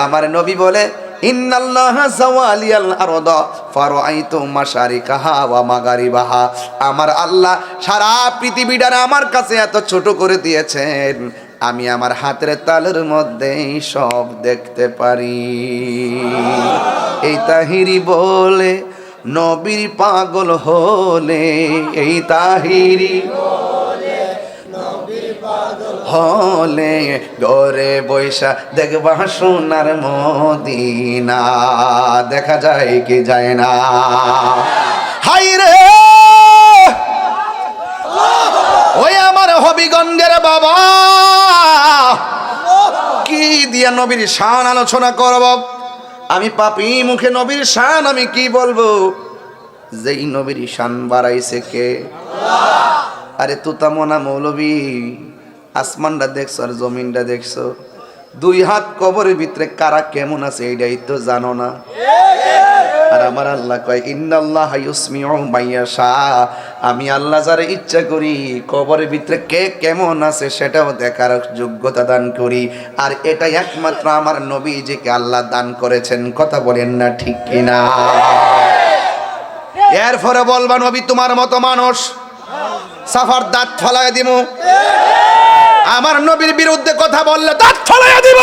আমার নবী বলে ইন্নাল্লাহা যাওয়ালিয়াল আরদা ফারাআইতু মাশারিকাহা ওয়া মাগারিবাহা। আমার আল্লাহ সারা পৃথিবীটারে আমার কাছে এত ছোট করে দিয়েছেন, আমি আমার হাতের তালুর মধ্যেই সব দেখতে পারি। এই তাহিরি বলে নবীর পাগল হলে, এই তাহিরি হলে ঘরে বৈশা দেখবা সোনার মদিনা। দেখা যায় কি যায় না? হাই রে ওই আমার হবিগঞ্জের বাবা, কি দিয়া নবীর শান আলোচনা করব? আমি পাপী মুখে নবীর শান আমি কি বলবো? যেই নবীর শান বাড়াইছে কে? আরে তুতামনা মৌলবী, আসমানটা দেখছো আর জমিনটা দেখছো, দুই হাত কবরের ভিতরে কারা কেমন আছে এইটাই তো জানো না। আর আমার আল্লাহ কয় ইন্নাল্লাহা ইউসমিউ মাইয়াশা, আমি আল্লাহ যারে ইচ্ছা করি কবরের ভিতরে কে কেমন আছে সেটাও দেখার যোগ্যতা দান করি। আর এটা একমাত্র আমার নবীজিকে আল্লাহ দান করেছেন। কথা বলেন না ঠিক কিনা? এরপরে বলবা নবী তোমার মতো মানুষ, সাফার দাঁত ফলায় দিমু। আমার নবীর বিরুদ্ধে কথা বললে দাঁত ফলাইয়া দিব।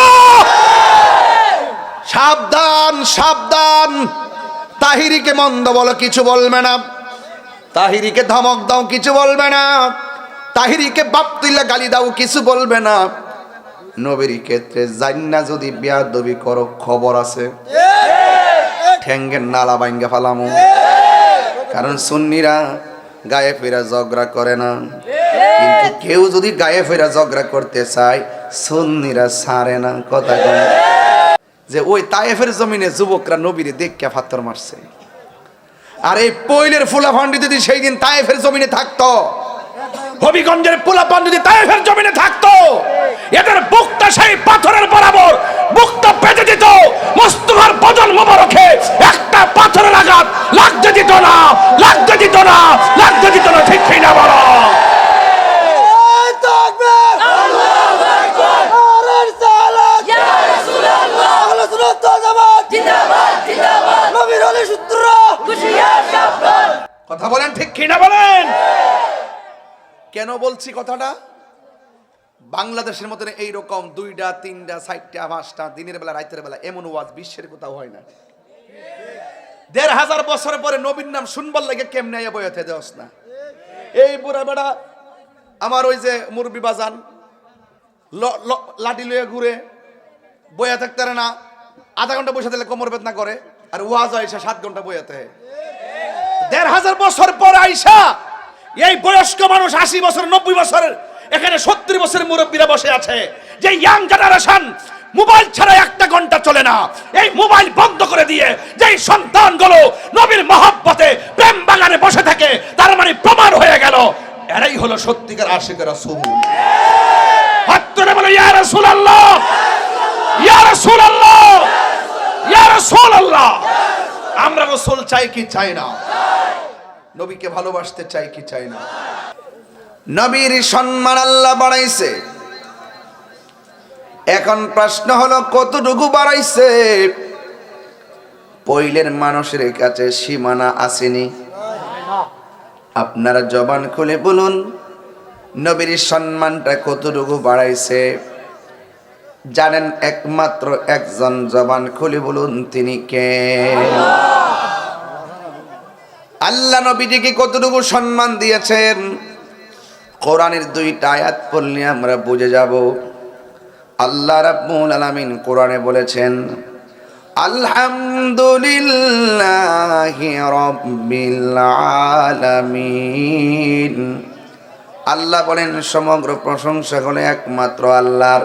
সাবধান সাবধান। তাহিরিকে মন্দ বলো কিছু বলবে না, তাহিরিকে ধমক দাও কিছু বলবে না, তাহিরিকে বাপ তুইলা গালি দাও কিছু বলবে না। নবীর ক্ষেত্রে জান্না যদি বেয়াদবি করো খবর আছে, ঠ্যাঙ্গের নালা ভাঙ্গা ফালামু। কারণ সুন্নিরা গায়ে ফেরা ঝগড়া করে না, কিন্তু কেউ যদি গায়ে ফেরা ঝগড়া করতে চায় সুন্নিরা ছাড়ে না। কথা কয় যে ওই তায়েফের জমিনে যুবকরা নবীরে দেখে পাথর মারছে, আর এই পয়লের ফুলাফান্ডি যদি সেই দিন তায়েফের জমিনে থাকতো, হবিগঞ্জের ফুলাফান্ডি যদি তায়েফের জমিনে থাকতো, এদের বুকটা সেই পাথরের বরাবর বুকটা পেতে দিত। মুস্তাফার বদন মোবারকে একটা পাথরের আঘাত লাগতে দিত না, লাগতে দিত না, লাগতে দিত না। ঠিক কিনা বলো? কথা বলেন ঠিক কিনা বলেন? কেন বলছি কথাটা? বাংলাদেশের মতন এইরকম 2টা 3টা 4টা 5টা দিনের বেলা রাতের বেলা এমন ওয়াজ বিশ্বের কোথাও হয় না। 1500 বছর পরে নবীর নাম শুনবার লাগে কেমনে আইয়া বইতে দেওস না। এই বুড়া বেড়া আমার ওই যে মুরব্বি বাজান লাঠি লইয়া ঘুরে বইয়া থাকতে পারে না, আধা ঘন্টা বসে থাকলে কোমর বেদনা করে, আর ওয়াজ আইসা 7 ঘন্টা বইয়াতে। 1500 বছর পর আইসা এই বয়স্ক মানুষ 80 বছর 90 বছরের এখানে 70 বছরের মুরব্বীরা বসে আছে, যে ইয়াং জেনারেশন মোবাইল ছাড়া একটা ঘন্টা চলে না। এই মোবাইল বন্ধ করে দিয়ে যেই সন্তানগুলো নবীর মহব্বতে প্রেম বাগানে বসে থাকে, তার মানে প্রমাণ হয়ে গেল এরাই হলো সত্যিকার আশিক রাসূল। হাত তুলে বলে ইয়া রাসূলুল্লাহ, ইয়া রাসূলুল্লাহ, ইয়া রাসূলুল্লাহ। আমরা রাসূল চাই কি চাই না? নবীকে ভালোবাসতে চাই কি চাই না? নবীর সম্মান আল্লাহ বাড়াইছে। এখন প্রশ্ন হলো কতটুকু বাড়াইছে? পইলের মানুষের কাছে সীমানা আসেনি। আপনারা জবান খুলে বলুন নবীর সম্মানটা কতটুকু বাড়াইছে? জানেন একমাত্র একজন, জবান খুলে বলুন তিনি কে? আল্লাহ নবীজিকে কতটুকু সম্মান দিয়েছেন কোরআনের 2টা আয়াত পড়লে আমরা বুঝে যাব। আল্লাহ রাব্বুল আলামিন কোরআনে বলেছেন আলহামদুলিল্লাহি রাব্বিল আলামিন। আল্লাহ বলেন সমগ্র প্রশংসা হলো একমাত্র আল্লাহর,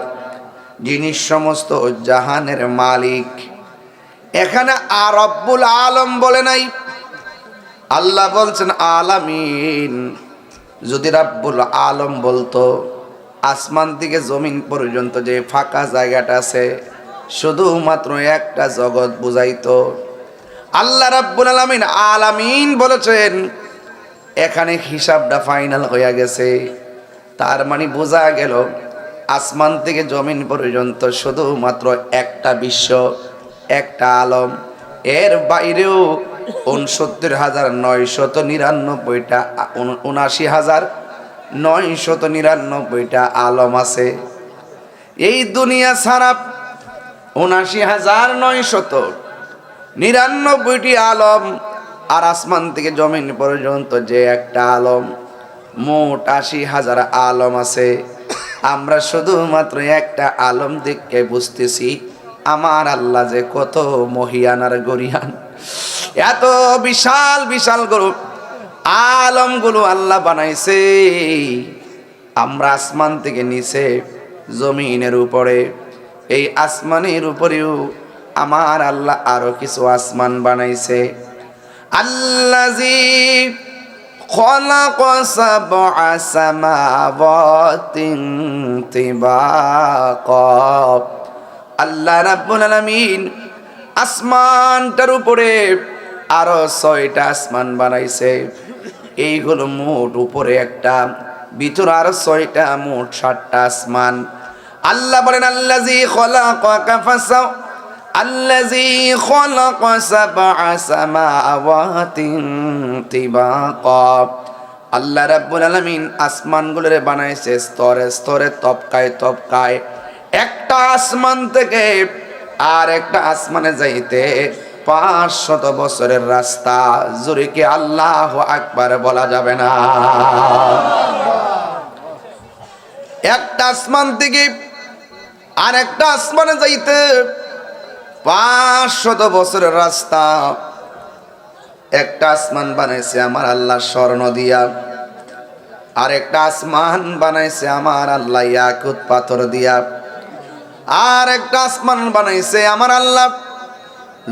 যিনি সমস্ত জাহানের মালিক। এখানে আর রব্বুল আলম বলে নাই, আল্লাহ বলছেন আলামিন। যদি রাব্বুল আলম বলতো আসমান থেকে জমিন পর্যন্ত যে ফাঁকা জায়গাটা আছে শুধুমাত্র একটা জগৎ বুঝাইতো। আল্লাহ রাব্বুল আলামিন আলামিন বলেছেন, এখানে হিসাবটা ফাইনাল হয়ে গেছে। তার মানে বোঝা গেল আসমান থেকে জমিন পর্যন্ত শুধুমাত্র একটা বিশ্ব, একটা আলম। এর বাইরেও 69,999টা 79,999টা আলম আছে। এই দুনিয়া ছাড়া 79,999টি আলম, আর আসমান থেকে জমিন পর্যন্ত যে একটা আলম, মোট 80,000 আলম আছে। আমরা শুধুমাত্র একটা আলম দেখে বুঝতেছি আমার আল্লাহ যে কত মহিয়ান আর গরিয়ান। এত বিশাল বিশাল গরু আলমগুলো আল্লাহ বানাইছে। আমরা আসমান থেকে নিচে জমিনের উপরে, এই আসমানের উপরেও আমার আল্লাহ আরো কিছু আসমান বানাইছে। আল্লাযী খালাকা সাবআ সামাওয়াতিন তিবাকা। আল্লাহ রাব্বুল আলামিন আসমানটার উপরে আরো 6টা আসমান বানাইছে। এইগুলো মোট উপরে একটা, ভিতরে আরো 6টা, মোট 7টা আসমান। আল্লাহ বলেন আল্লাযী খালাকা ফাসাও, আল্লাযী খালাকা সাবআ সামাওয়াতিন তিবাকা। আল্লাহ রাব্বুল আলামিন আসমানগুলোরে বানাইছে স্তরে স্তরে, তবকায় তবকায়। একটা আসমান থেকে আর একটা আসমানে যাইতে 500 বছরের রাস্তা। জোরে কি আল্লাহু আকবার বলা যাবে না? একটা আসমান থেকে আর একটা আসমানে যাইতে 500 বছরের রাস্তা। একটা আসমান বানাইছে আমার আল্লাহ স্বর্ণ দিয়া, আর একটা আসমান বানাইছে আমার আল্লাহ ইয়াকুত পাথর দিয়া, আর একটা আসমান বানাইছে আমার আল্লাহ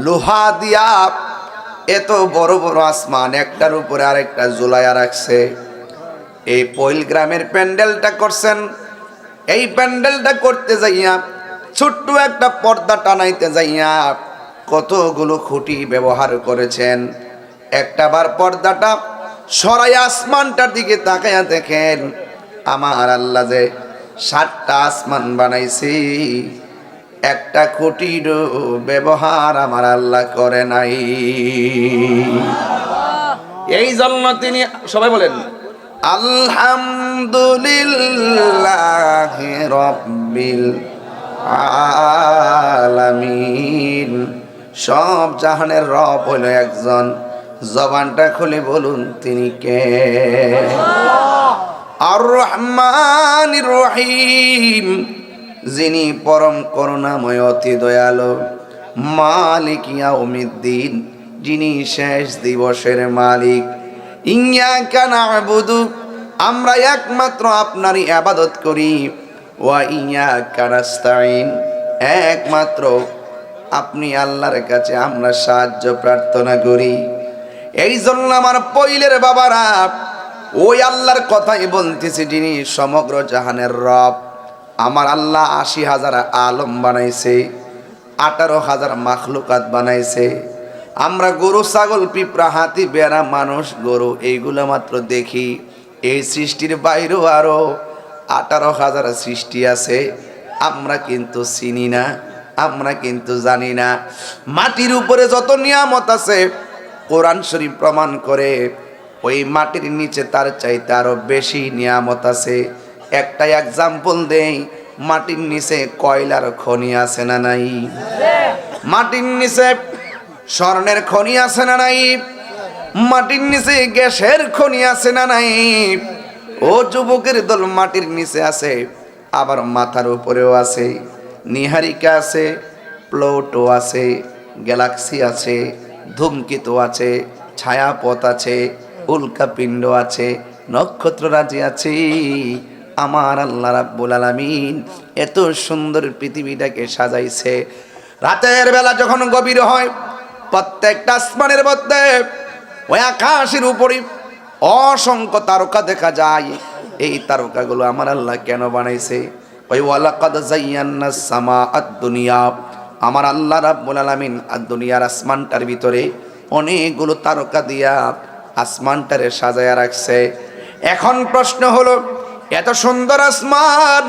লোহা দিয়া। এত বড় বড় আসমান একটার উপরে আরেকটা ঝুলাইয়া রাখছে। এই পৈল গ্রামের প্যান্ডেলটা করছেন, এই প্যান্ডেলটা করতে যাইয়া ছোট্ট একটা পর্দা টানাইতে যাইয়া কতগুলো খুঁটি ব্যবহার করেছেন। একটাবার পর্দাটা সরাই আসমানটার দিকে তাকাইয়া দেখেন আমার আল্লাহ যে 7টা আসমান বানাইছি, একটা খুঁটির ব্যবহার আমার আল্লাহ করে নাই। এই জন্য তিনি সবাই বলেন আলহামদুলিল্লাহি রাব্বিল আলামিন। সব জাহানের রব হলো একজন। জবানটা খুলে বলুন তিনি কে? আর রহমানির রহিম, যিনি পরম করুণাময় অতি দয়ালু। মালিক ইয়াউমিদ্দিন, যিনি শেষ দিবসের মালিক। ইয়্যাকা না'বুদু, আমরা একমাত্র আপনারই ইবাদত করি। ওয়া ইয়্যাকা নাস্তাঈন, একমাত্র আপনি আল্লাহর কাছে আমরা সাহায্য প্রার্থনা করি। এই জন্য আমার পৈলের বাবারা ওই আল্লাহর কথাই বলতেছি, যিনি সমগ্র জাহানের রব। আমার আল্লাহ 80,000 আলম বানাইছে, 18,000 মাখলুকাত বানাইছে। আমরা গরু, ছাগল, পিঁপড়া, হাতি, বেড়া, মানুষ, গরু এইগুলো মাত্র দেখি। এই সৃষ্টির বাইরেও আরো 18,000 সৃষ্টি আছে, আমরা কিন্তু চিনি না, আমরা কিন্তু জানি না। মাটির উপরে যত নিয়ামত আছে কোরআন শরীফ প্রমাণ করে ওই মাটির নিচে তার চাইতে আরো বেশি নিয়ামত আছে। একটা এক্সাম্পল দেই, মাটির নিচে কয়লার খনি আছে না নাই? মাটির নিচে স্বর্ণের খনি আছে না নাই? মাটির নিচে গ্যাসের খনি আছে না নাই? ও যুবকের দল, মাটির নিচে আছে, আবার মাথার উপরেও আছে। নিহারিকা আছে, প্লুটো আছে, গ্যালাক্সি আছে, ধূমকেতু আছে, ছায়াপথ আছে, উল্কাপিণ্ড আছে, নক্ষত্ররাজি আছে। আমার আল্লাহ রাব্বুল আলামিন এত সুন্দর পৃথিবীটাকে সাজাইছে। রাতের বেলা যখন গভীর হয়, প্রত্যেকটা আসমানের মধ্যে ওই আকাশের উপরে অসংখ্য তারকা দেখা যায়। এই তারকাগুলো আমার আল্লাহ কেন বানাইছে? ওই ওয়ালাকাদ যায়্যানাস সামাআদ দুনিয়া, আমার আল্লাহ রাব্বুল আলামিন আর দুনিয়ার আসমানটার ভিতরে অনেকগুলো তারকা দিয়া আসমানটারে সাজায়া রাখছে। এখন প্রশ্ন হলো, এত সুন্দর আসমান,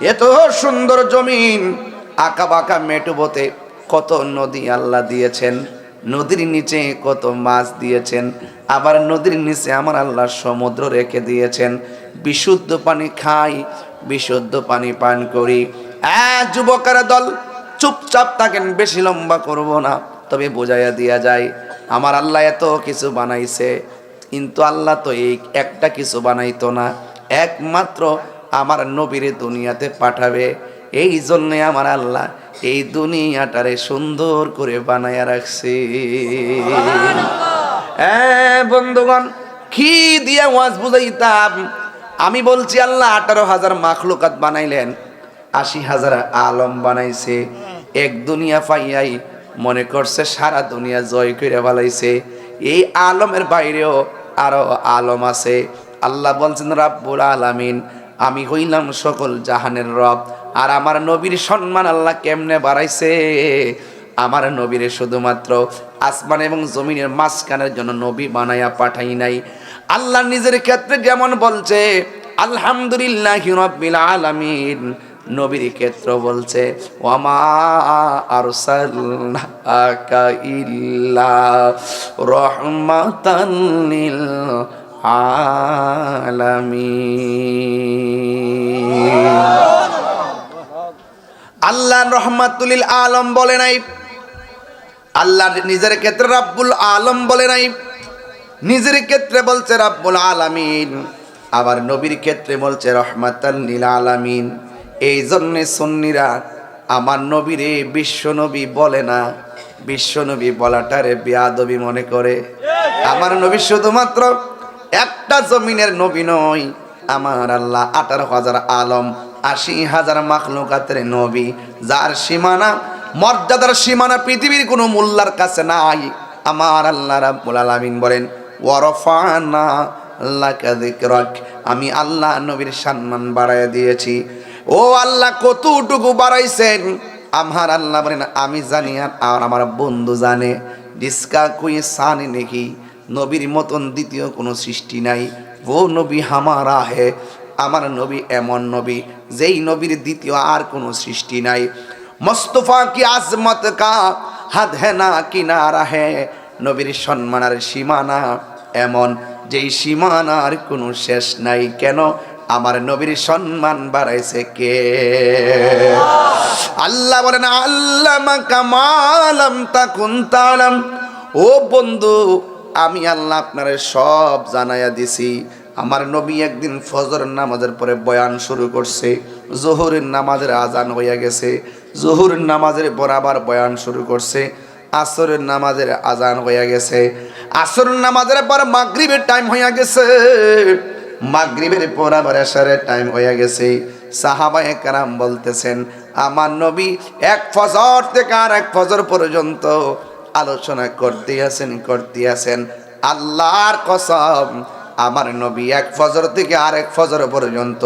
এত সুন্দর জমিন, আঁকা বাঁকা মেটুবতে কত নদী আল্লাহ দিয়েছেন, নদীর নিচে কত মাছ দিয়েছেন, আবার নদীর নিচে আমার আল্লাহ সমুদ্র রেখে দিয়েছেন। বিশুদ্ধ পানি খাই, বিশুদ্ধ পানি পান করি। যুবকের দল চুপচাপ থাকেন, বেশি লম্বা করব না, তবে বোঝাইয়া দিয়া যায় আমার আল্লাহ এত কিছু বানাইছে, কিন্তু আল্লাহ তো এই একটা কিছু বানাইতো না, একমাত্র আমার নবীরে দুনিয়াতে পাঠাবে। এই জন্যে আমার আল্লাহ এই দুনিয়াটারে সুন্দর করে বানায়া রাখছে। বন্ধুগণ, কি দিয়ে ওয়াজ বুঝাইতাম? আমি বলছি আল্লাহ 18,000 মাখলুকাত বানাইলেন, 80,000 আলম বানাইছে। এক দুনিয়া পাইয়াই মনে করছে সারা দুনিয়া জয় করে ফেলাইছে। এই আলমের বাইরেও আরো আলম আছে। আল্লাহ বলছেন রাব্বুল আলামিন, আমি হইলাম সকল জাহানের রব। আর আমার নবীর সম্মান আল্লাহ কেমনে বাড়াইছে? আমার নবীরে শুধুমাত্র আসমান এবং জমিনের মাঝখানের জন্য নবী বানায়া পাঠাই নাই। আল্লাহ নিজের ক্ষেত্রে যেমন বলছে আলহামদুলিল্লাহি রাব্বিল আলামিন, নবীর ক্ষেত্র বলছে ওয়ামা আরসালনাকা ইল্লা রাহমাতাল লিল আলামিন। আল্লাহ রহমাতুল আলম বলে নাই, আল্লাহ নিজের ক্ষেত্রে রাব্বুল আলম বলে নাই, নিজের ক্ষেত্রে বলছে রাব্বুল আলামিন, আবার নবীর ক্ষেত্রে বলছে রহমাতাল লিল আলামিন। এই জন্যে সুন্নিরা আমার নবীরে বিশ্ব নবী বলে না, বিশ্ব নবী বলাটারে বেয়াদবি মনে করে। আমার নবী শুধুমাত্র একটা জমিনের নবী নয়, আমার আল্লাহ 18,000 আলম, 80,000 মাখলুকাতের নবী, যার সীমানা মর্যাদার সীমানা পৃথিবীর কোনো মোল্লার কাছে নাই। আমার আল্লাহ রাব্বুল আলামিন বলেন ওয়ারফানা লাকা যিকরাক, আমি আল্লাহ নবীর সম্মান বাড়ায় দিয়েছি। ও আল্লাহ কতটুকু বাড়াইছেন আমার আল্লাহ বলেন আমি জানি আর আমার বন্ধু জানে। ডিসকা কুই সানি নেকি, নবীর মতন দ্বিতীয় কোনো সৃষ্টি নাই। ও নবী হামারা হে, আমার নবী এমন নবী যেই নবীর দ্বিতীয় আর কোনো সৃষ্টি নাই। মুস্তাফা কি আজমত কা হাদ হে না কিনারা হে, নবীর সম্মানের সীমানা এমন যেই সীমানার কোনো শেষ নাই। কেন? আমার নবীর সম্মান বাড়াইছে কে? আল্লাহ বলেন আল্লামাকা মা লাম তাকুন তাআলাম। ও বন্ধু, আমি আল্লাহ আপনারে সব জানাইয়া দিছি। আমার নবী একদিন ফজর নামাজের পরে বয়ান শুরু করছে, জোহরের নামাজের আজান হইয়া গেছে, জোহরের নামাজের বরাবর বয়ান শুরু করছে, আসরের নামাজের আজান হইয়া গেছে, আসরের নামাজের পর মাগরিবের টাইম হইয়া গেছে, মাগরিবের পর আবার এশারের টাইম হইয়া গেছে। সাহাবায়ে কেরাম বলতেছেন আমার নবী এক ফজর থেকে আর এক ফজর পর্যন্ত আলোচনা করতে আছেন। আল্লাহর কসম, আমার নবী এক ফজর থেকে আরেক ফজর পর্যন্ত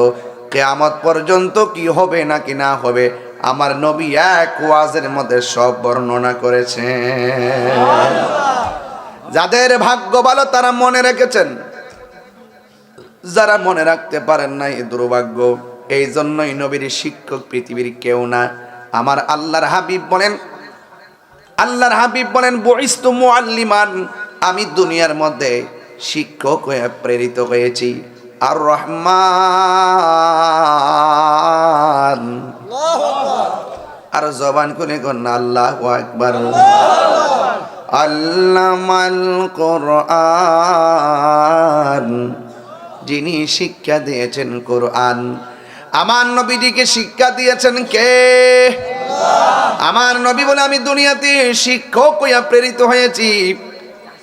কিয়ামত পর্যন্ত কি হবে নাকি না হবে আমার নবী এক ওয়াজের মধ্যে সব বর্ণনা করেছেন। যাদের ভাগ্য ভালো তারা মনে রেখেছেন, যারা মনে রাখতে পারেন নাই দুর্ভাগ্য। এই জন্যই নবীর শিক্ষক পৃথিবীর কেউ না। আমার আল্লাহর হাবিব বলেন বুইস্তু মুআল্লিমান, আমি দুনিয়ার মধ্যে শিক্ষক হয়ে প্রেরিত হয়েছি। আর রহমান, আর জবান খুলে কোন আল্লাহু আকবার। আল্লামাল কোরআন, যিনি শিক্ষা দিয়েছেন কোরআন। আমার নবীজিকে শিক্ষা দিয়েছেন কে? আমার নবী বলে আমি দুনিয়াতে শিক্ষক হইয়া প্রেরিত হয়েছি।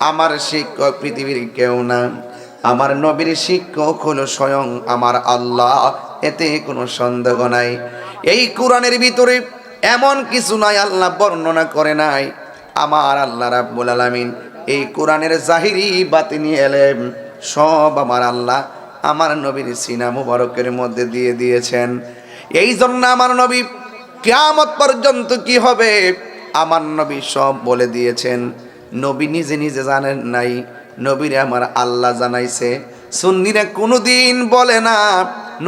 আমার শিক্ষক পৃথিবীর কেউ না, আমার নবীর শিক্ষক হলো স্বয়ং আমার আল্লাহ, এতে কোনো সন্দেহ নাই। এই কোরআনের ভিতরে এমন কিছু নাই আল্লাহ বর্ণনা করে নাই। আমার আল্লাহ রাব্বুল আলামিন এই কোরআনের জাহিরি বাতিনি এলেম সব আমার আল্লাহ আমার নবীর সিনা মুবারকের মধ্যে দিয়ে দিয়েছেন। এই জন্য আমার নবী কিয়ামত পর্যন্ত কি হবে আমার নবী সব বলে দিয়েছেন। নবী নিজে নিজে জানেন নাই, নবীরে আমার আল্লাহ জানাইছে। সুন্নিরা কোনোদিন বলে না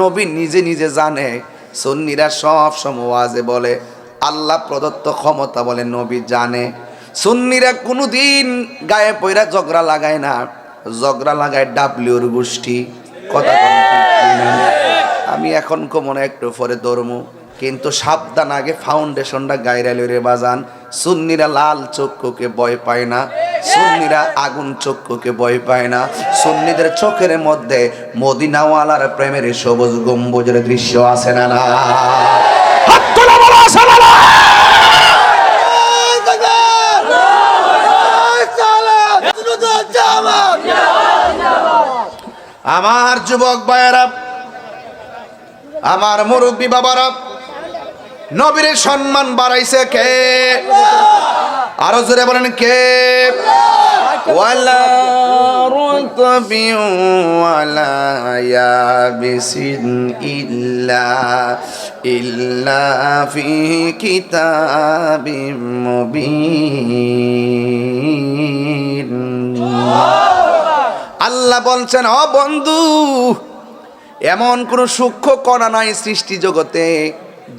নবী নিজে নিজে জানে। সুন্নিরা সব সময় ওয়াজে বলে আল্লাহ প্রদত্ত ক্ষমতা বলে নবী জানে। সুন্নিরা কোনোদিন গায়ে পয়রা ঝগড়া লাগায় না, ঝগড়া লাগায় ডাব্লিউর গোষ্ঠী। কথা বলেন ঠিক কিনা? আমি এখন মনে একটু পরে ধর্মু, কিন্তু সাবধান, আগে ফাউন্ডেশনটা গায়রা লইরে বাজান। সুন্নিরা লাল চক্ষুকে ভয় পায় না, সুন্নিরা আগুন চক্ষুকে ভয় পায় না। সুন্নিদের চোখের মধ্যে মদিনাওয়ালার প্রেমের সবুজ গম্বুজের দৃশ্য আছে না না? আমার যুবক ভাইয়েরা, আমার মুরব্বী বাবারা, নবীর সম্মান বাড়াইছে কে? আরো জোরে বলেন কে? ওয়ালা রুতবি ওয়ালা ইয়াবিসিন ইল্লা ফি কিতাবিম মুবিন। আল্লাহ বলছেন, ও বন্ধু, এমন কোন সূক্ষ্ম কণা নাই সৃষ্টি জগতে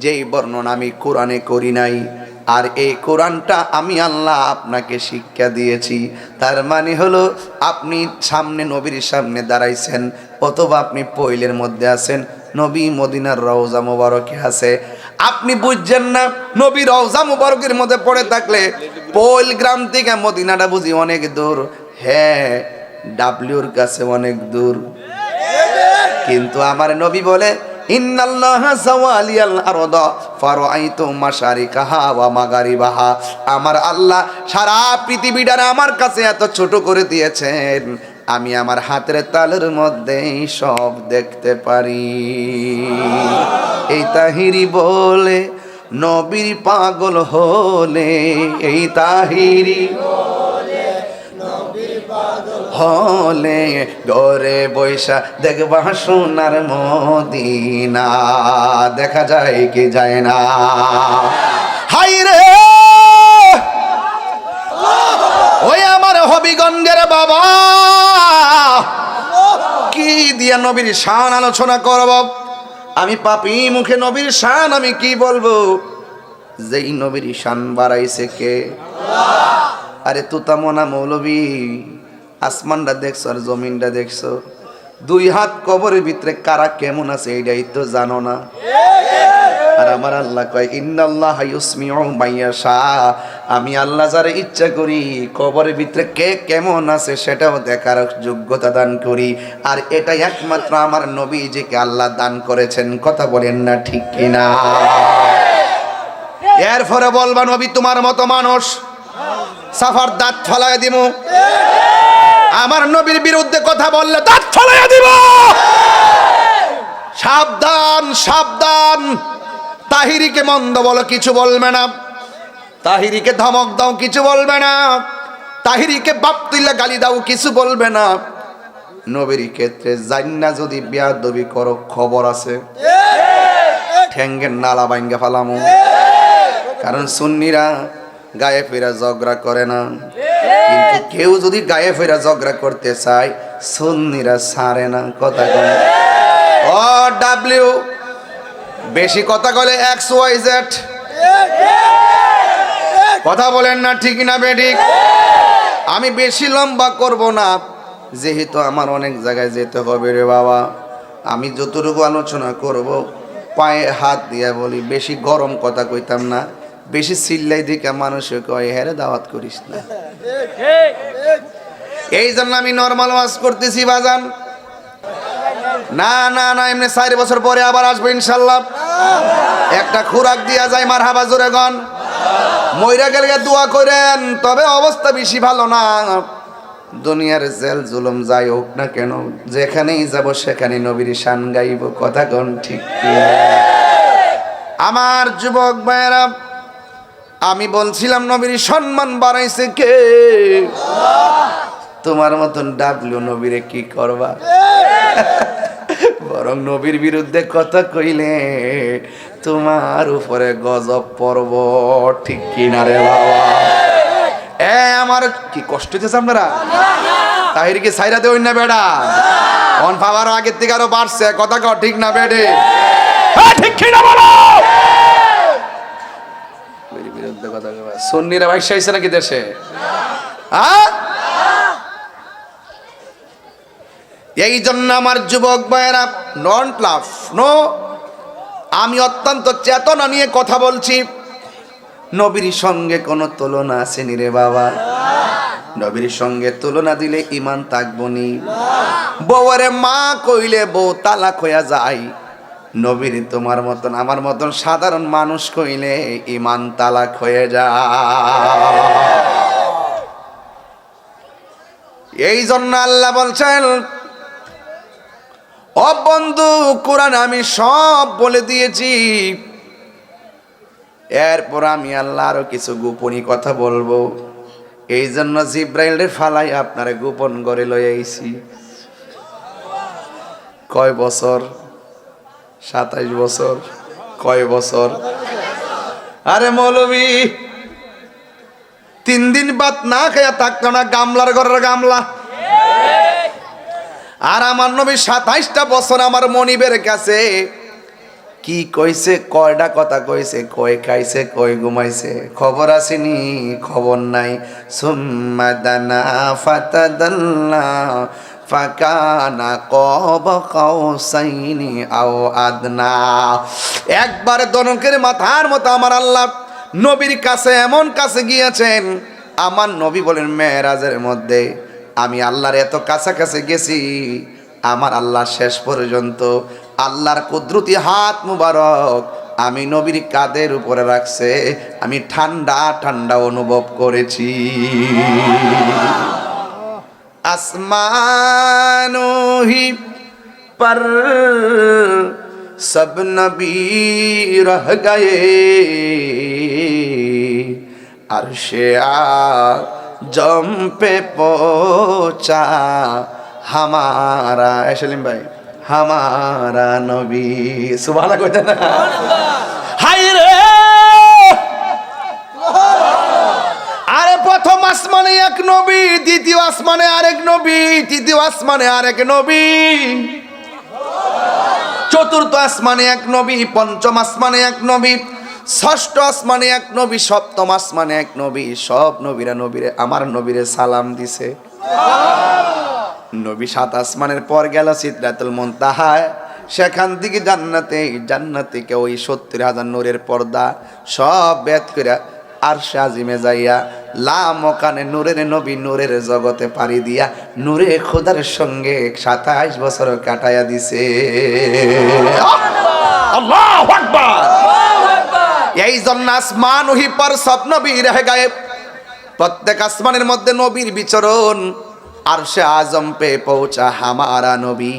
যেই বর্ণনা আমি কোরআনে করি নাই। আর এই কোরআনটা আমি আল্লাহ আপনাকে শিক্ষা দিয়েছি। তার মানে হলো আপনি সামনে নবীর সামনে দাঁড়াইছেন, অথবা আপনি পৈলের মধ্যে আছেন, নবী মদিনার রওজা মুবারকে আছে। আপনি বুঝছেন না, নবী রওজা মুবারকের মধ্যে পড়ে থাকলে পৈল গ্রাম থেকে মদিনাটা বুঝি অনেক দূর। হ্যাঁ, ডাব্লিউর কাছে অনেক দূর, কিন্তু আমার নবী বলে ইন্নাল্লাহা যাওয়ালিয়াল আরদা ফারাআইতু মাশারিকাহা ওয়া মাগারিবাহা। আমার আল্লাহ সারা পৃথিবীটা আমার কাছে এত ছোট করে দিয়েছেন, আমি আমার হাতের তালুর মধ্যেই সব দেখতে পারি। এই তাহিরি বলে নবীর পাগল হলে, এই তাহিরি হলে ঘরে বৈশা দেখবা সোনার মদিনা। দেখা যায় কি যায় না? হাই রে ওই আমার হবিগঞ্জের বাবা, কি দিয়া নবীর শান আলোচনা করব? আমি পাপী মুখে নবীর শান আমি কি বলবো? যেই নবীর শান বাড়াইছে কে? আরে তুতামনা মৌলবী, আসমানটা দেখছো আর জমিনটা দেখছো, দুই হাত কবরের ভিতরে কারা কেমন আছে এইটাই তো জানো না। আর আমার আল্লাহ কয় ইন্নাল্লাহা ইউসমিউ মাইয়াশা, আমি আল্লাহ যারে ইচ্ছা করি কবরের ভিতরে কে কেমন আছে সেটাও দেখার যোগ্যতা দান করি। আর এটা একমাত্র আমার নবীজিকে আল্লাহ দান করেছেন। কথা বলেন না ঠিক কিনা? এরপরে বলবা নবী তোমার মতো মানুষ, সাফার দাঁত ফলায় দিমু। আমার নবীর বিরুদ্ধে কথা বললে দাঁত ফলাইয়া দিব। সাবধান সাবধান, তাহিরিকে মন্দ বলো কিছু বলবে না, তাহিরিকে ধমক দাও কিছু বলবে না, তাহিরিকে বাপ তুইলা গালি দাও কিছু বলবে না। নবীর ক্ষেত্রে জান্না যদি বেয়াদবি করো খবর আছে, ঠ্যাঙ্গের নালা ভাঙ্গা ফালামু। কারণ সুন্নিরা গায়ে ফেরা ঝগড়া করে না, কিন্তু কেউ যদি গায়ে ফেরা ঝগড়া করতে চায় সুন্নিরা ছাড়ে না। কথা বলে ও ডাব্লিউ, বেশি কথা বলে XYZ। কথা বলেন না ঠিক না বেঠিক? আমি বেশি লম্বা করব না, যেহেতু আমার অনেক জায়গায় যেতে হবে রে বাবা। আমি যতটুকু আলোচনা করব পায়ে হাত দিয়া বলি, বেশি গরম কথা কইতাম না, বেশি চিল্লাই দিকে মানুষে কয় হেরে দাওয়াত করিস না। এই জন্য আমি নর্মাল ওয়াজ করতেছি বাজান। না না না, এমনি 4 বছর পরে আবার আসবো ইনশাল্লাহ। একটা খুরাক দিয়া যায় মারহাবা জোরে গন। মইরা গেলে দোয়া করেন, তবে অবস্থা বেশি ভালো না। দুনিয়ার জেল জুলুম যাই হোক না কেন, যেখানেই যাব সেখানে নবীর শান গাইব। কথা কোন ঠিক? আমার যুবক ভাইয়েরা, আমি বলছিলাম নবীর সম্মান বাড়াইছে কে? তোমার মতন ডাবলু নবীরে কি করবা? বরং নবীর বিরুদ্ধে কথা কইলে তোমার উপরে গজব পড়ব। ঠিক কিনা রে বাবা? আমার কি কষ্ট হইতেছে আপনারা? তাহিরকে সাইরা দেওই না বেড়া, অন পাওয়ার আগের থেকে আরো বাড়ছে। কথা কও ঠিক না বেড়ে? ঠিক কি না বলো? বিরুদ্ধে কথা বলা সুন্নিরা ভাইসা আইছে নাকি দেশে? এই জন্য আমার যুবক ভাইয়েরা, নট লাভ, নো, আমি অত্যন্ত চেতনা নিয়ে কথা বলছি। নবীর সঙ্গে কোনো তুলনা আসেনি রে বাবা। নবীর সঙ্গে তুলনা দিলে ইমান থাকবো নি। বউরে মা কইলে বউ তালাক হইয়া যায়, নবীর তোমার মতন আমার মতন সাধারণ মানুষ কইলে ইমান তালাক হয়ে যায়। এই জন্য আল্লাহ বলছেন, ও বন্ধু, কোরআন আমি সব বলে দিয়েছি, এরপর আমি আল্লাহ আরো কিছু গোপনী কথা বলবো। এই জন্য জিব্রাইলের ফালাই আপনারে গোপন করে লয়ে আইছি। কয় বছর? 27 বছর। কয় বছর? আরে মৌলবী 3 দিন বাদ না খেয়ে থাকতো না, গামলার ঘরের গামলা। আর আমার নবী 27টা বছর আমার মনিবের কাছে কি কইছে, কয়টা কথা কইছে, কয় খাইছে, কয় ঘুমাইছে, খবর আসেনি? খবর নাই। সুম্মা দানা ফাতাদাল্লা ফাকানা কাব কাউসাইনি আও আদনা। একবার দনকের মাথার মতো আমার আল্লাহ নবীর কাছে এমন কাছে গিয়েছেন। আমার নবী বলেন, মেরাজের মধ্যে আমি আল্লাহর এত কাছাকাছি গেছি, আমার আল্লাহ শেষ পর্যন্ত আল্লাহর কুদরতি হাত মুবারক আমি নবীর কাঁধের উপরে রাখছে, আমি ঠান্ডা ঠান্ডা অনুভব করেছি। আসমানো হি পর সব নবী রহ গয়ে, আরশে আজম पे पहुंचा हमारा, সেলিম ভাই, हमारा नबी। সুবহানাল্লাহ কইতে না? হায় রে, আরে প্রথম আসমানে এক নবী, দ্বিতীয় আসমানে আরেক নবী, তৃতীয় আসমানে আরেক নবী, চতুর্থ আসমানে এক নবী, পঞ্চম আসমানে এক নবী, ষষ্ঠ আসমানে এক নবী, সপ্তম আসমানে এক নবী। সব নবীরা নবীরে আমার নবীরে সালাম দিছে। নবী 7 আসমানের পর গেল সিদরাতুল মুনতাহায়, সেখান থেকে জান্নাতে, জান্নাত থেকে ওই 70,000 নূরের পর্দা সব বেদ করে আরশে আজিমে যাইয়া লামকানে নূরের নবী নূরের জগতে পাড়ি দিয়া নূরে খোদার সঙ্গে 27 বছর কাটাইয়া দিছে। আল্লাহু আকবার। এই জন্য আসমান ওহি পর সব নবী রহে গয়ে, প্রত্যেক আসমানের মধ্যে নবীর বিচরণ। আরশে আজম পে পৌঁছা হামারা নবী,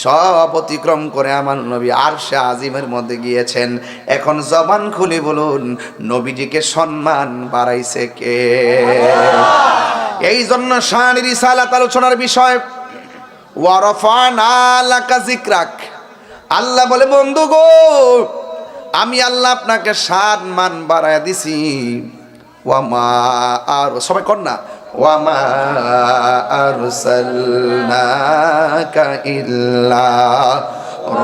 সব অতিক্রম করে আমার নবী আরশে আজিমের মধ্যে গিয়েছেন। এখন জবান খুলে বলুন, নবীজিকে সম্মান বাড়াইছে কে? এই জন্য শানের রিসালাত আলোচনার বিষয়, ওয়ারাফানা লাকা যিকরাক। আল্লাহ বলে, বন্ধু গো, আমি আল্লাহ আপনাকে সম্মান বাড়াইয়া দিছি। ওয়ামা, আর সবাই কর না, ওয়ামা আরসালনাকা ইল্লা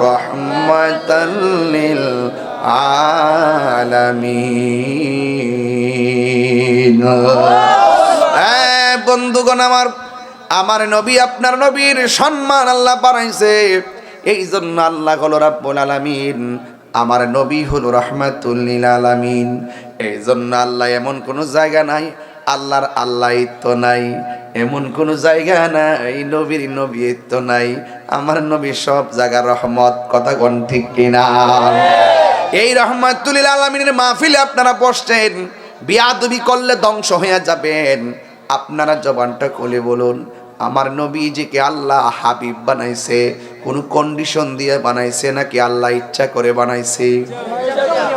রাহমাতাল লিল আলামিন। বন্ধুগণ আমার, আমার নবী আপনার নবীর সম্মান আল্লাহ বাড়াইছে। এই জন্য আল্লাহ হলো রাব্বুল আলামিন, আমার নবী হলো রাহমাতুল লিল আলামিন। এই জন্য আল্লাহ এমন কোনো জায়গা নাই আল্লাহর আল্লাহিত্ব নাই, এমন কোনো জায়গা নাই নবীর নবীত্ব নাই। আমার নবী সব জায়গার রহমত। কথা কোন ঠিক কিনা? এই রাহমাতুল লিল আলামিনের মাহফিলে আপনারা বসছেন, বিয়াদবি করলে ধ্বংস হয়ে যাবেন। আপনারা জবানটা খুলে বলুন, আমার নবীজিকে আল্লাহ হাবিব বানাইছে কোন কন্ডিশন দিয়ে বানাইছে নাকি আল্লাহ ইচ্ছা করে বানাইছে?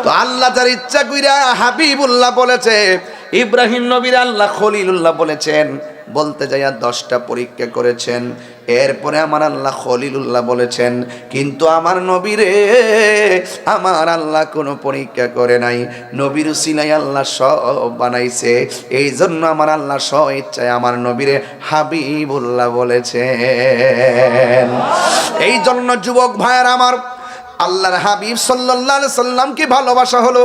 তো আল্লাহ যার ইচ্ছা কইরা হাবিবুল্লাহ বলেছে, ইব্রাহিম নবীর আল্লাহ খলিলুল্লাহ বলেছেন, বলতে যাইয়া 10টা পরীক্ষা করেছেন। এরপরে আমার আল্লাহ খলিলুল্লাহ বলেছেন, কিন্তু আমার নবীরে আমার আল্লাহ কোনো পরীক্ষা করে নাই, নবীর উসিলায় আল্লাহ সব বানাইছে। এই জন্য আমার আল্লাহ স্ব ইচ্ছায় আমার নবীরে হাবিবুল্লাহ বলেছেন। এই জন্য যুবক ভাইয়ের আমার, আল্লাহর হাবিব সাল্লাল্লাহু আলাইহি সাল্লামকে ভালোবাসা হলো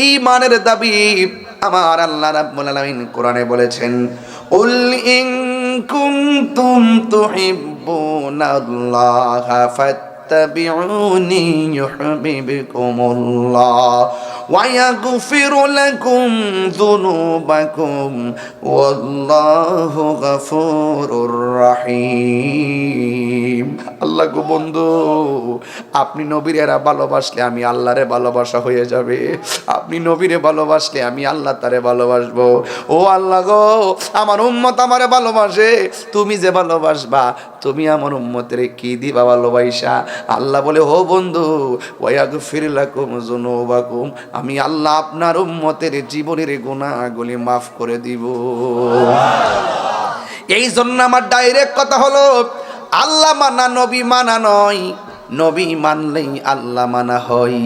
ঈমানের দাবি। আমার আল্লাহ রাব্বুল আলামিন কোরআনে বলেছেন, উল ইন কুনতুম তুহিব্বুনাল্লাহা ফাত্তাবিউনি ইউহিব্বুকুমুল্লাহ ওয়া ইয়াগফির লাকুম যুনুবাকুম ওয়াল্লাহু গফুরুর রহিম। আল্লাহ গো বন্ধু, আপনি নবীরে ভালোবাসলে আমি আল্লাহরে ভালোবাসা হয়ে যাবে। আপনি নবীরে ভালোবাসলে আমি আল্লাহ তারে ভালোবাসবো। ও আল্লাহ গো, আমার উম্মত আমারে ভালোবাসে, তুমি যে ভালোবাসবা, তুমি আমার উম্মতের কি দিবা ভালোবাসা? আল্লাহ বলে, ও বন্ধু, ওয়াগফির লাকুম যুনুবাকুম, আমি আল্লাহ আপনার উম্মতের জীবনের গুনাহগুলি মাফ করে দিব। এই জন্য আমার ডাইরেক্ট কথা হলো, আল্লাহ মানা নবী মানা নয়, নবী মানলেই আল্লাহ মানা হয়।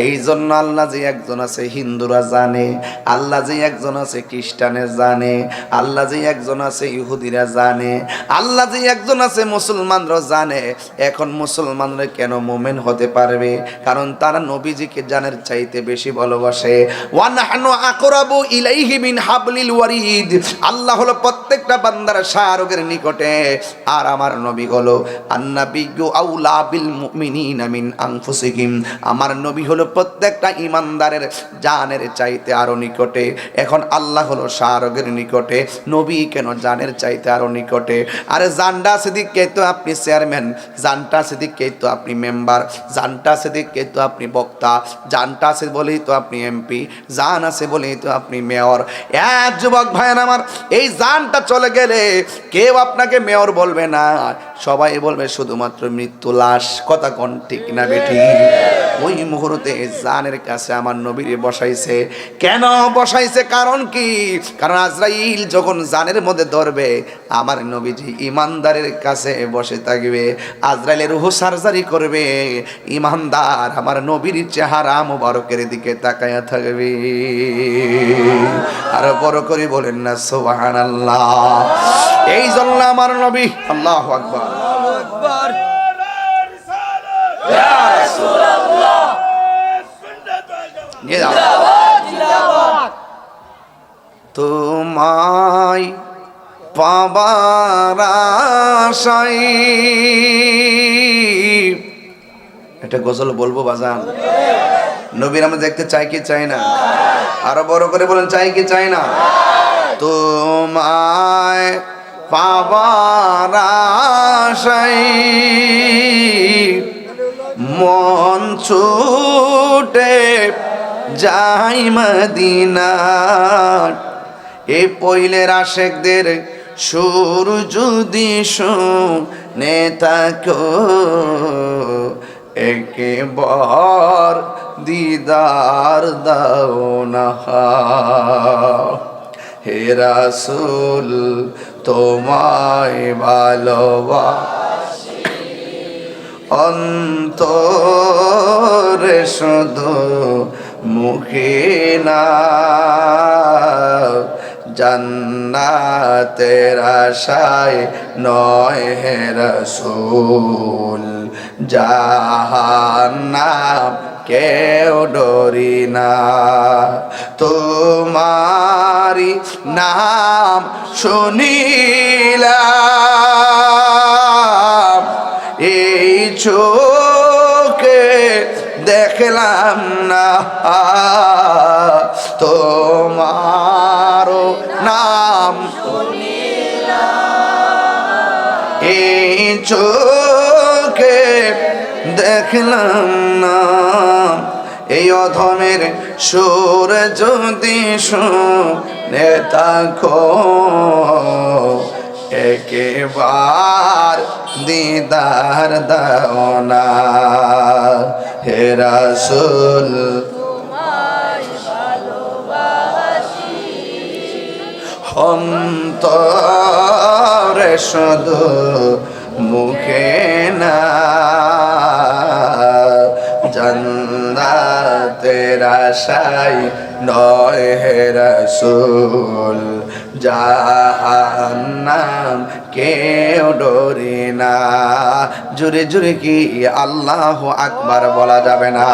এই জন্য আল্লাহ যে একজন আছে হিন্দুরা জানে, আল্লাহ যে একজন আছে খ্রিস্টানে জানে, আল্লাহ যে একজন আছে ইহুদিরা জানে, আল্লাহ যে একজন আছে মুসলমানরা জানে। এখন মুসলমানরা কেন মুমিন হতে পারবে? কারণ তারা নবীজিকে জানের চাইতে বেশি ভালোবাসে। ওয়া নাহনু আকরাবু ইলাইহি মিন হাবলিল ওয়ারিদ। আল্লাহ হলো প্রত্যেকটা বান্দার শাহরগের নিকটে, আর আমার নবী হলো আন্নাবিয়্যু আউলা বিল মুমিনিনা মিন আনফুসিহিম। আমার নবী হলো প্রত্যেকটা ঈমানদারের জানের চাইতে আরো নিকটে। এখন আল্লাহ হলো শাহরগের নিকটে, নবী কেন জানের চাইতে আরো নিকটে? আরে জানটা সিদ্দিককে তো আপনি চেয়ারম্যান, জানটা সিদ্দিককে তো আপনি মেম্বার, জানটা সিদ্দিককে তো আপনি বক্তা, জানটা আছে বলেই তো আপনি এমপি, জান আছে বলেই তো আপনি মেয়র। এক যুবক ভাইয়ের আমার, এই জানটা চলে গেলে কেউ আপনাকে মেয়র বলবে না, সবাই বলবে শুধুমাত্র মৃত্যু লাশ। কথা কোন ঠিক না বেঠি? ওই মুহূর্তে জানের কাছে আমার নবীরে বসাইছে। কেন বসাইছে? কারণ কি? কারণ আজরাইল যখন জানের মধ্যে ধরবে, আমার নবীজি ইমানদারের কাছে বসে থাকবে। আজরাইলের রূহ সার্জারি করবে, ইমানদার আমার নবীর চেহারা মুবারকের দিকে তাকায়া থাকবে। আর বড় করে বলেন না সুবহানাল্লাহ। এই জন্য আমার নবী, আল্লাহু আকবার, তোমায় পাবার আশায়, এটা গজল বলবো বাজান? নবীর আমরা দেখতে চাই কি চাই না? আরো বড় করে বলেন, চাই কি চাই না? তোমায় পাবার আশায় মন ছুটে যাই মদিনা। এই পইলের আশেকদের সুর যদি শুনে থাকো, একবার দিদার দাও না। হে রাসূল তোমায় ভালোবাসি, অন্তরে শুধু মুখে না। জান্নাতের আশায় নয় হে রাসূল, জাহান্নাম কেউ ডরি না। তোমারি নাম শুনিলাম, এই চোখে দেখলাম না। তোমারও নাম এই চোখে দেখলাম না। এই অধমের সুর যদি শুনে থাকো, একবার দিদার দাও না। হে রাসূল অন্তরে শুধু মুখে না। জান্নাতের আশায় নয় হে রাসূল, জাহান্নাম কেউ কেউ ডরে না, জোরে জোরে কি আল্লাহু আকবার বলা যাবে না?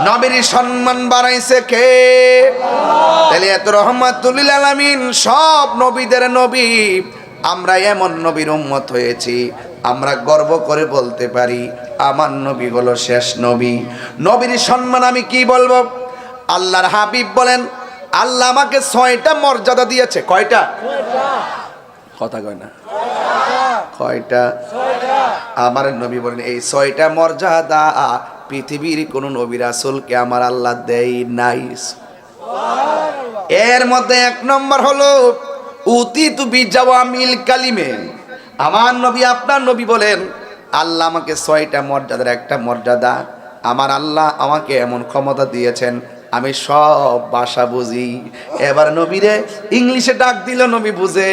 নবীর সম্মান বাড়াইছে কে? তাহলে এত রহমাতুল লিল আলামিন, সব নবীদের নবী। আমরা এমন নবীর উম্মত হয়েছি, আমরা গর্ব করে বলতে পারি আমার নবী হলো শেষ নবী। নবীর সম্মান আমি কি বলবো? আল্লাহর হাবিব বলেন, আল্লাহ আমাকে 6টা মর্যাদা দিয়েছে। কয়টা? কথা কয় না, কয়টা? আমার নবী বলেন এই 6টা মর্যাদা পৃথিবীর কোন নবী রাসূলকে আমার আল্লাহ দেয় নাই। এর মধ্যে 1 নম্বর হলো উতিতু বিজাওয়ামিল কালিমে। আমার নবী, আপনার নবী বলেন আল্লাহ আমাকে 6টা মর্যাদার একটা মর্যাদা, আমার আল্লাহ আমাকে এমন ক্ষমতা দিয়েছেন আমি সব ভাষা বুঝি। এবার নবীরে ইংলিশে ডাক দিলে নবী বুঝে,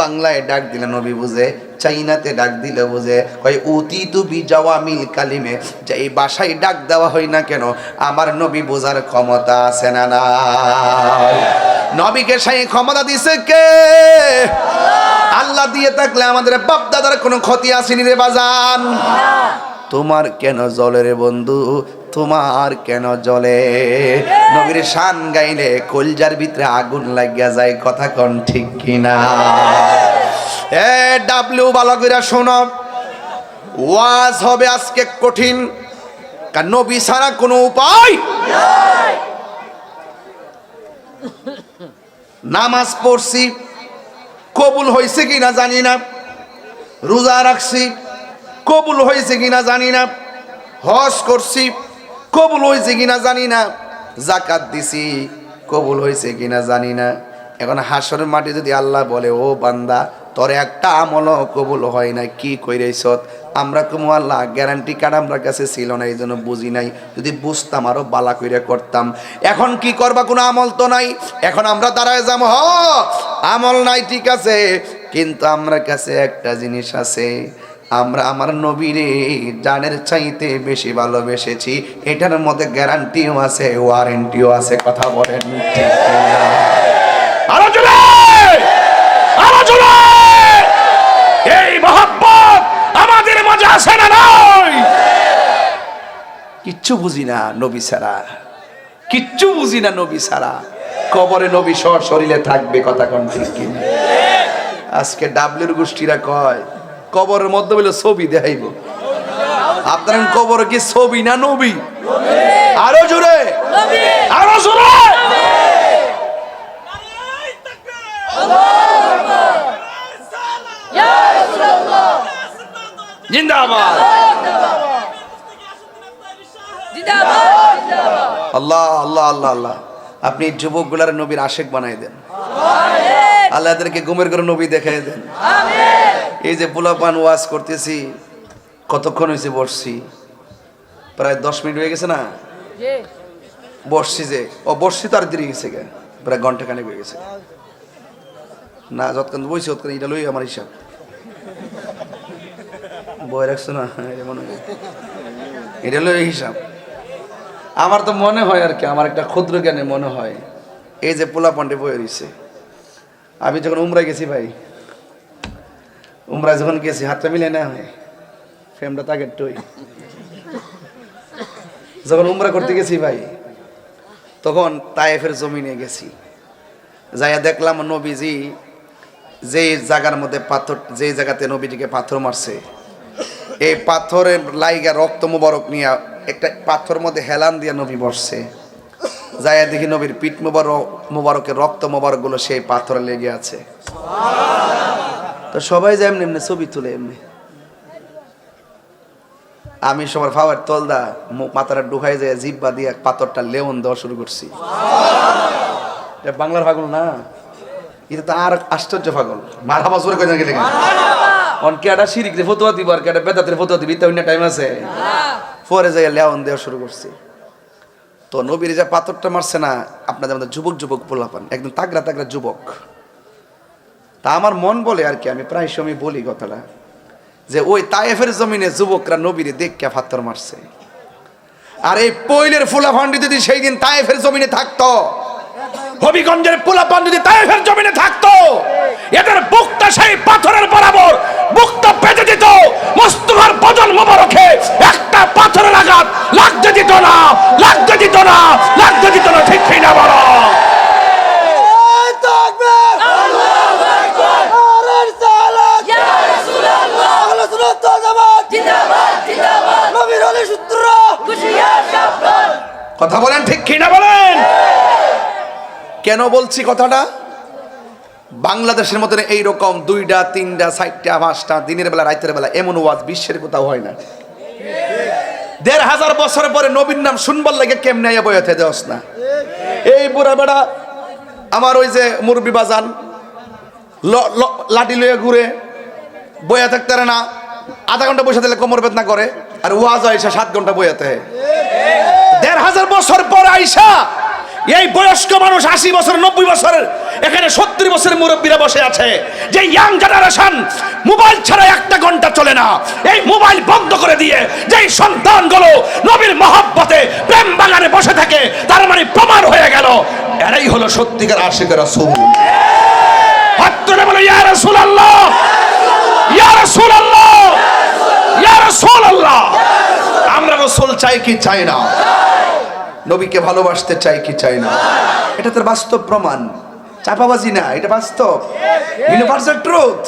বাংলায় ডাক দিলে নবী বুঝে, চাইনাতে ডাক দিলে বুঝে। কয় উতিতু বিজাওয়ামিল কালিমে, যে এই ভাষায় ডাক দেওয়া হয় না কেন আমার নবী বোঝার ক্ষমতা আছে না না? নবীকে সেই ক্ষমতা দিছে কে? আল্লাহ দিয়ে থাকলে আমাদের বাপ দাদার কোনো ক্ষতি আসেনি রে বাজান। তোমার কেন জ্বলে রে বন্ধু, তোমার কেন জ্বলে? নবীর শান গাইলে কলজার ভিতরে আগুন লাগিয়া যায়, কথা কোন ঠিক কিনা? এ ডাব্লিউ ভালো করে শোনো, ওয়াজ হবে আজকে কঠিন, কারণ নবী ছাড়া কোনো উপায় নাই। নামাজ পড়ছি, কবুল হয়েছে কিনা জানি না। রোজা রাখছি, কবুল হয়েছে কিনা জানি না। হজ করছি, কবুল হয়েছে কিনা জানি না। যাকাত দিছি, কবুল হয়েছে কিনা জানি না। এখন হাসরের মাঠে যদি আল্লাহ বলে ও বান্দা তোর একটা আমলও কবুল হয় না, কি কইরেছ? আমরা কমু আল্লাহ গ্যারান্টি কার্ড আমার কাছে ছিল না, এই জন্য বুঝি নাই। যদি বুঝতাম আরো বালা কইরা করতাম। এখন কি করবা? কোনো আমল তো নাই। এখন আমরা দাঁড়ায় যাবো, হ আমল নাই ঠিক আছে, কিন্তু আমার কাছে একটা জিনিস আছে, আমরা আমার নবীরে জানের চাইতে বেশি ভালোবেসেছি, এটার মধ্যে গ্যারান্টিও আছে, ওয়ারেন্টিও আছে। কথা বলেন ঠিক কিনা? আরো জোরে, আরো জোরে। এই মহব্বত আমাদের মাঝে আছে না নাই? কিচ্ছু বুঝি না নবী ছাড়া, কিচ্ছু বুঝি না নবী ছাড়া। কবরে নবী শরীরে থাকবে, কথা কোন ঠিক কিনা? আজকে ডাবলিউর গোষ্ঠীরা কয় কবরের মধ্যে বলে ছবি দেখাইব। আপনার কবর কি ছবি না নবী? আরো জোরে, আরো জোরে। জিন্দাবাদ, আল্লাহ আল্লাহ আল্লাহ আল্লাহ। আপনি যুবকগুলার নবীর আশেক বানাই দেন, আল্লাহ এদেরকে ঘুমের ঘরে নবী দেখাই দেন। এই যে পোলাপান ওয়াজ করতেছি, কতক্ষণ হয়েছে বসছি? প্রায় 10 মিনিট হয়ে গেছে না? বসছি যে বসছি তো আর দেরি গেছে, প্রায় ঘন্টা খানেক হয়ে গেছে না। যতক্ষণ বসছি ততক্ষণ এটা লই আমার হিসাব বই রাখছো না, এটা মনে হয় এটা লই হিসাব। আমার তো মনে হয় আর কি, আমার একটা ক্ষুদ্র জ্ঞানে মনে হয় এই যে পোলাপানটে বই রয়েছে। আমি যখন উমরায় গেছি ভাই, উমরায় যখন গেছি হাতটা মিলে না হয় ফ্রেমটা তাকে টই। যখন উমরা করতে গেছি ভাই, তখন তায়েফের জমিনে গেছি, যাইয়া দেখলাম নবীজি যে জায়গার মধ্যে পাথর, যে জায়গাতে নবীজিকে পাথর মারছে, এই পাথরের লাইগা রক্ত মুবারক নিয়ে একটা পাথর মধ্যে হেলান দিয়া নবী বসছে। যাইয়া দেখি নবীর পিঠ মুবারকের রক্ত মুবারক গুলো সেই পাথরে লেগে আছে। তো সবাই যায় এমনি এমনি ছবি তুলে এমনি। আমি সবার ফাওয়ার তলদা মাথাটা ঢুকাই যায়, জিব্বা দিয়ে পাথরটা লেমন দেওয়া শুরু করছি। এটা বাংলার পাগল না, এটা তো আর আশ্চর্য পাগল। মারহাবা জোরে কই না গেলে কেডা শিরিক রে ফতোয়া দিব আর কেডা বেদাতের ফতোয়া দিবি, তাই না টাইম আছে। পরে যাই লেমন দেওয়া শুরু করছি। তো নবীর যে পাথরটা মারছে না, আপনাদের মধ্যে যুবক যুবক পোলাপান, একদম তাগড়া তাগড়া যুবক। তা আমার মন বলে আর কি, আমি প্রায় সময় বলি কথাটা, যে ওই তায়েফের জমিনে যুবকরা নবীরে দেখে পাথর মারছে। আর এই পৈলের ফুলাফান্ডি যদি সেই দিন তায়েফের জমিনে থাকতো, হবিগঞ্জের পোলাপান যদি তায়েফের জমিনে থাকতো, এদের বুকটা সেই পাথরের বরাবর কেন বলছি কথাটা? বাংলাদেশের মতন এইরকম 2টা 3টা 4টা 5টা দিনের বেলা রাতের বেলা এমন ওয়াজ বিশ্বের কোথাও হয় না। 1500 বছর পরে নবীর নাম শুনবার লাগে কেমনে আইয়া বইতে দেওস না। এই বুড়া বেড়া আমার ওই যে মুরব্বি বাজান লাঠি লইয়া ঘুরে বইয়া থাকতে পারে না, আধা ঘন্টা বসে দিলে কোমর বেদনা করে, আর ওয়াজ আইসা 7 ঘন্টা বইয়াতে। 1500 বছর পর আইসা এই বয়স্ক মানুষ 80 বছর 90 বছরের এখানে 70 বছরের মুরব্বীরা বসে আছে, যে ইয়াং জেনারেশন মোবাইল ছাড়া একটা ঘন্টা চলে না, এই মোবাইল বন্ধ করে দিয়ে যেই সন্তানগুলো নবীর মহব্বতে প্রেম বাগানে বসে থাকে, তার মানে প্রমাণ হয়ে গেল এরাই হলো সত্যিকার আশিক রাসূল। হাত তুলে বলে ইয়া রাসূলুল্লাহ, ইয়া রাসূলুল্লাহ, ইয়া রাসূলুল্লাহ। আমরা রাসূল চাই কি চাই না? নবীকে ভালোবাসতে চাই কি চাই না? এটা তার বাস্তব প্রমাণ, চাপাবাজি না, এটা বাস্তব, ইউনিভার্সাল ট্রুথ,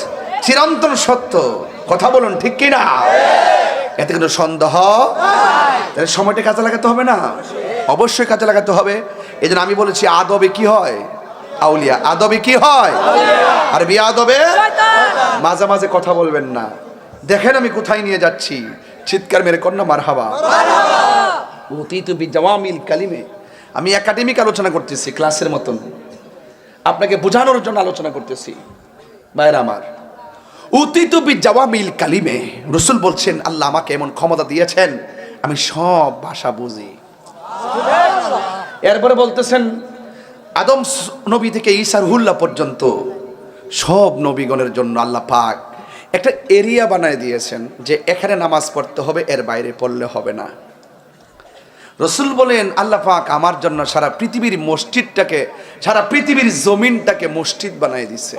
চিরন্তন সত্য। কথা বলুন ঠিক কি না? এতে কোনো সন্দেহ? তাহলে সময়টা কাজে লাগাতে হবে না? অবশ্যই কাজে লাগাতে হবে। এই জন্য আমি বলেছি আদবে কি হয়? আউলিয়া। আদবে কি হয়? আর বিয়াদবে মাঝে মাঝে কথা বলবেন না। দেখেন আমি কোথায় নিয়ে যাচ্ছি, চিৎকার মেরে কন্যা মারহাবা। উতিতু বিজাওয়ামিল কালিমে। আমি একাডেমিক আলোচনা করতেছি, ক্লাসের মতন আপনাকে বোঝানোর জন্য আলোচনা করতেছি। ভাইরা আমার, উতিতু বিজাওয়ামিল কালিমে, রাসূল বলছেন আল্লাহ আমাকে এমন ক্ষমতা দিয়েছেন আমি সব ভাষা বুঝি। এরপরে বলতেছেন আদম নবী থেকে ঈসা রুহুল্লাহ পর্যন্ত সব নবীগণের জন্য আল্লাহ পাক একটা এরিয়া বানায় দিয়েছেন যে এখানে নামাজ পড়তে হবে, এর বাইরে পড়লে হবে না। রাসূল বলেন আল্লাহ পাক আমার জন্য সারা পৃথিবীর মসজিদটাকে, সারা পৃথিবীর জমিনটাকে মসজিদ বানায় দিছে।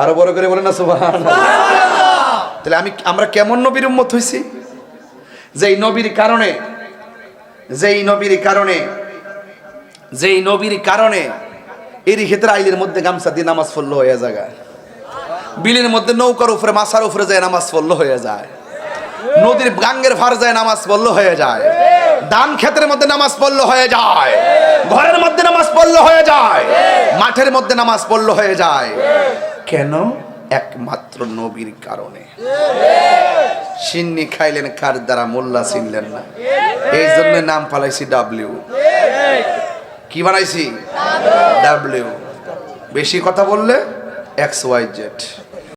আরো বড় করে বলেন না সুবহানাল্লাহ। তাহলে আমরা কেমন নবীর উম্মত হইছি? যেই নবীর কারণে এরই ক্ষেত্রে আইলের মধ্যে গামছা দিয়ে নামাজ পড়লো হয়ে যায়, বিলের মধ্যে নৌকার উপরে মাছার উপরে যায় নামাজ পড়লো হয়ে যায়, নদীর গাঙ্গের ফার যায় নামাজ পড়লো হয়ে যায়, ধান ক্ষেতের মধ্যে নামাজ পড়লো হয়ে যায়, ঘরের মধ্যে নামাজ পড়লো হয়ে যায়, মাঠের মধ্যে নামাজ পড়লো হয়ে যায়। কেন? একমাত্র নবীর কারণে। সিন্নি খাইলেন কার দ্বারা, মোল্লা চিনলেন না, এই জন্য নাম পালাইছি ডাব্লিউ। কি বানাইছি? ডাব্লিউ। বেশি কথা বললে XYZ।